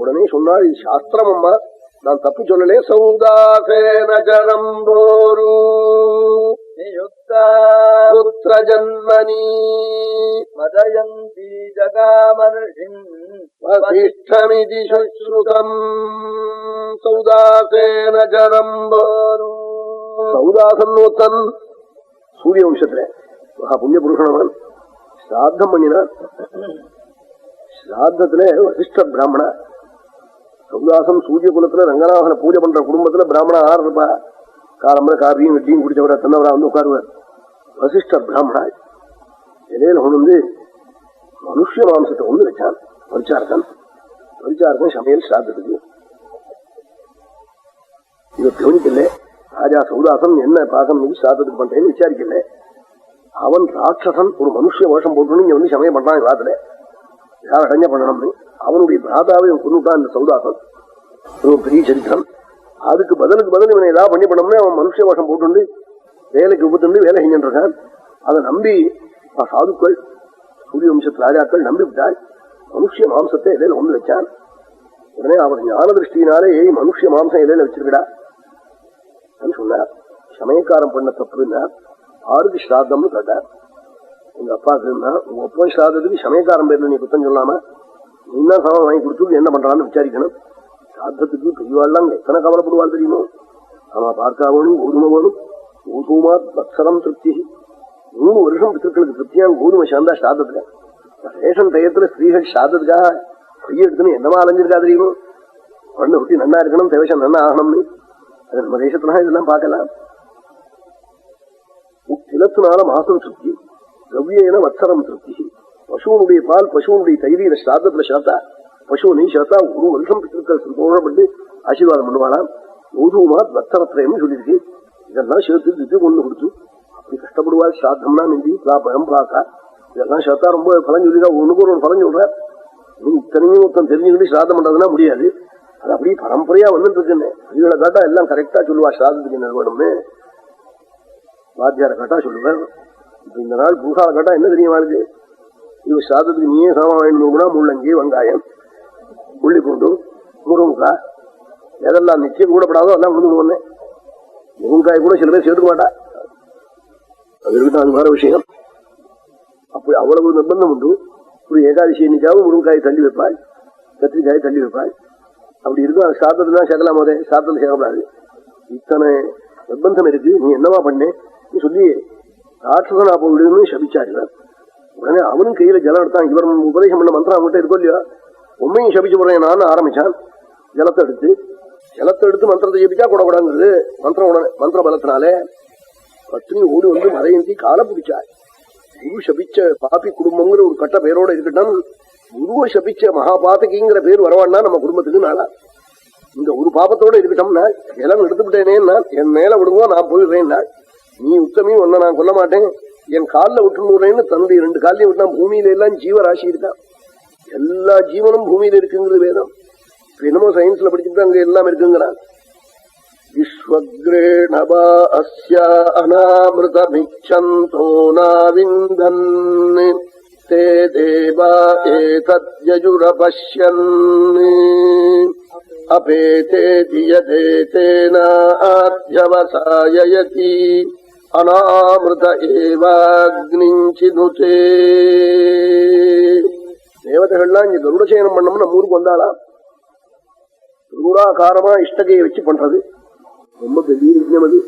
உடனே சொன்னாள், இது சாஸ்திரம் அம்மா, நான் தப்பு சொல்லலே. சௌதாசேனஜரம் போரு புத்திர ஜன்மனி மதயந்தி ஜகாமர்ஷிமிதி சுஸ்ருதம். சௌதாசேனஜரம் போரு, சௌதாசன் ஒருத்தன் சூரிய வம்சத்துல மகா புண்ணிய புருஷனவன் ஸ்ராத்தம் பண்ணினான். ஸ்ராத்தத்துல வசிஷ்ட பிராமண சௌதாசம் சூரிய குலத்துல ரங்கநாதனை பூஜை பண்ற குடும்பத்துல பிராமணா ஆறு இருப்பா. காலம்பர காரியும் வெட்டியும் குடிச்சவரா தன்னவரா வந்து உட்காருவார். வசிஷ்ட பிராமணா இடையில கொண்டு மனுஷ மாம்சத்தை ஒண்ணு வச்சான். பரிச்சாரகன் சமையல் ஸ்ராத்தத்துக்கு இதை கவனிக்கல. ராஜா சௌதாசன் என்ன பாகம் நீ ஸ்ராத்தத்துக்கு பண்றேன்னு விசாரிக்கல. அவன் ராட்சசன் ஒரு மனுஷ வேஷம் போட்டு இங்க வந்து சமயம் பண்றான். வாத்துல யார் அடைஞ்ச பண்ணணும்னு அவனுடைய பிராதாவை கொண்டுட்டான் இந்த சௌதாசன். பெரிய சரித்திரம். அதுக்கு பதிலுக்கு பதில் இவனை ஏதாவது பண்ணி பண்ணோம்னு அவன் மனுஷ வேஷம் போட்டு வேலைக்கு உபத்துண்டு வேலை செஞ்சுட்டு இருக்கான். அதை நம்பி சாதுக்கள் சூரிய வம்சத்து ராஜாக்கள் நம்பி விட்டாள். மனுஷ மாம்சத்தை இலையில ஒண்ணு வச்சான். உடனே அவர் ஞான திருஷ்டினாலே மனுஷ மாம்சம் இலையில வச்சிருக்கடா சொன்னார். சமயக்காரம் பண்ண தப்புன்னா ஆறுக்கு ஸ்ராத்தம்னு கேட்டார். எங்க அப்பாவுக்கு உங்க அப்பா ஸ்ராதத்துக்கு சமயக்காரன் பேர்ல நீ குத்தம் சொல்லாம நீ தான் சமம் வாங்கி கொடுத்து என்ன பண்றான்னு விசாரிக்கணும். ஸ்ராத்தத்துக்கு பெரியவாள்லாம் எத்தனை கவலைப்படுவாள் தெரியுமோ. ஆமா, பார்க்கா வேணும், கோதுமை வேணும். கோதுமா பத்சரம் திருப்தி, 3 வருஷம் பித்திருக்களுக்கு திருப்தியா கோதுமை சார்ந்தா ஸ்ராதத்துல. ரேஷன் டயத்துல ஸ்திரீகள் ஸ்ராதத்துக்காக கையெடுத்துன்னு என்னமா அலைஞ்சிருக்கா தெரியுமோ. பண்ண ஒட்டி நன்னா இருக்கணும், தேவசம் நன்னா ஆகணும்னு. அது நம்ம தேசத்துல இதெல்லாம் பார்க்கலாம். திலத்தினால மாசம் திருப்தி, கவ்யேன வத்சரம் திருப்தி. பசுவனுடைய பால் பசுவனுடைய தைரியில ஸ்ராத்தத்துல சேர்த்தா பசு நெய் சேர்த்தா 1 வருஷம் பித்திருக்கள் சந்தோஷப்பட்டு ஆசீர்வாதம் பண்ணுவாளாம். ஓதுமாத் வத்சரத்திரயம்னு சொல்லியிருக்கு. இதெல்லாம் சேர்த்து கொண்டு கொடுத்து அப்படி கஷ்டப்படுவாள். ஸ்ராத்தம்னா நெஞ்சி பழம் பிளாக்கா இதெல்லாம் சேர்த்தா ரொம்ப பலன் சொல்லிதான் ஒண்ணுக்கு ஒரு பலன் சொல்ற. நீ இத்தனையும் ஒருத்தன் தெரிஞ்சுக்கிட்டு ஸ்ராத்தம் பண்றதுன்னா முடியாது. அது அப்படியே பரம்பரையா வந்துட்டு இருக்குன்னு இதுகளை காட்டா எல்லாம் கரெக்டா சொல்லுவா. ஸ்ராதத்துக்கு என்ன வேணும்னு வாத்தியார காட்டா சொல்லுவார். இப்ப இந்த நாள் பூசால காட்டா என்ன தெரியும் வாழ்க்கை. இது ஸ்ராதத்துக்கு நீயே சாமான் வாங்கணும்னா முள்ளங்கி, வெங்காயம், புள்ளி பூண்டு, முருங்காய் எதெல்லாம் நிச்சயம் கூடப்படாதோ எல்லாம் கொண்டு வந்தேன். முருங்காய் கூட சில பேர் சேர்த்துக்க மாட்டா. அது இருக்குதான், அது வேற விஷயம். அப்படி அவ்வளவு நிர்பந்தம் உண்டு. ஒரு ஏகாதசி எண்ணிக்காவும் முருங்காய் தள்ளி வைப்பாள், கத்திரிக்காய் தள்ளி வைப்பாள். அப்படி இருக்கும். அது சாத்தத்துல தான் சேர்க்கலாம். போதே சாத்தத்துல சேர்க்கப்படாது. இத்தனை நிர்பந்தம் இருக்கு. நீ என்னவா பண்ணே சொல்லி ராட்சசனா போயிடுன்னு சபிச்சாரு. உடனே அவனும் கையில ஜலம் எடுத்தான். இவர் உபதேசம் பண்ண மந்திரம் அவங்ககிட்ட இருக்கோ இல்லையா, உண்மையும் சபிச்சு போறேன் நான் ஆரம்பிச்சான். ஜலத்தை எடுத்து மந்திரத்தை ஜபிச்சா கூடக்கூடாங்கிறது மந்திரம். உடனே மந்திர பலத்தினாலே பத்னி ஓடி வந்து மறையந்தி காலை பிடிச்சாள். குரு சபிச்ச பாப்பி குடும்பங்கிற ஒரு கட்ட பேரோட இருக்கட்டும், குருவை சபிச்ச மகாபாதகிங்கிற பேர் வரவான்னா நம்ம குடும்பத்துக்கு நாளா இந்த ஒரு பாபத்தோட இருக்கட்டும்னா எல்லாம் எடுத்துக்கிட்டேனே, என் மேல விடுவோம், நான் போயிடுறேன். நீ உத்தமி, ஒன்ன நான் கொல்ல மாட்டேன், என் காலில் விட்டுன்னு தன்னுடைய 2 காலையும் விட்டான். பூமியில எல்லாம் ஜீவராசி இருக்கான். எல்லா ஜீவனும் பூமியில இருக்குங்கிறது வேதம். என்னமோ சயின்ஸ்ல படிச்சுட்டு அங்க எல்லாம் இருக்குங்கிறான். விஸ்வக்ரேணபா அஸ்ய அநாமிருதமிச்சந்தோ நாவிந்தன் தே தேவா ஏதத்யஜுரபஷ்யன் அபேதே தியதேதேனாத்யவசாயயதி அநாமிருத ஏவாக்னிஞ்சினுதே. தேவதைகள்லாம் இங்க கருடசயனம் பண்ணோம்னு நம்ம ஊருக்கு வந்தாளா. திருவுராகாரமா இஷ்டகையை வச்சு பண்றது ரொம்ப பெரிய யஜ்ஞம். அது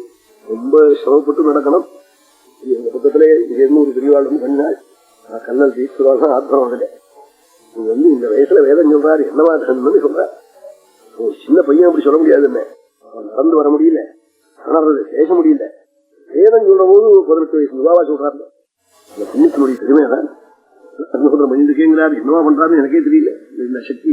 ரொம்ப சிரமப்பட்டு நடக்கணும். எங்க பக்கத்துல 200 பெரியவாளும் பண்ணாள். கல்லல் தீர்த்துவாங்க ஆத்திரம். இது இந்த வயசுல வேதம் சொல்றாரு, என்னவா இருக்கணும்னு சொல்றாரு. சின்ன பையன் அப்படி சொல்ல முடியாது. என்ன நடந்து வர முடியல, நடறது பேச முடியல. வேதம் சொல்ற போது 18 வயசு யுவாவா சொல்றாரு. அந்த புண்ணியத்தினுடைய பெருமைதான் பண்ணிருக்கேங்கிறாரு. என்னவா பண்றாருன்னு எனக்கே தெரியல. இந்த சக்தி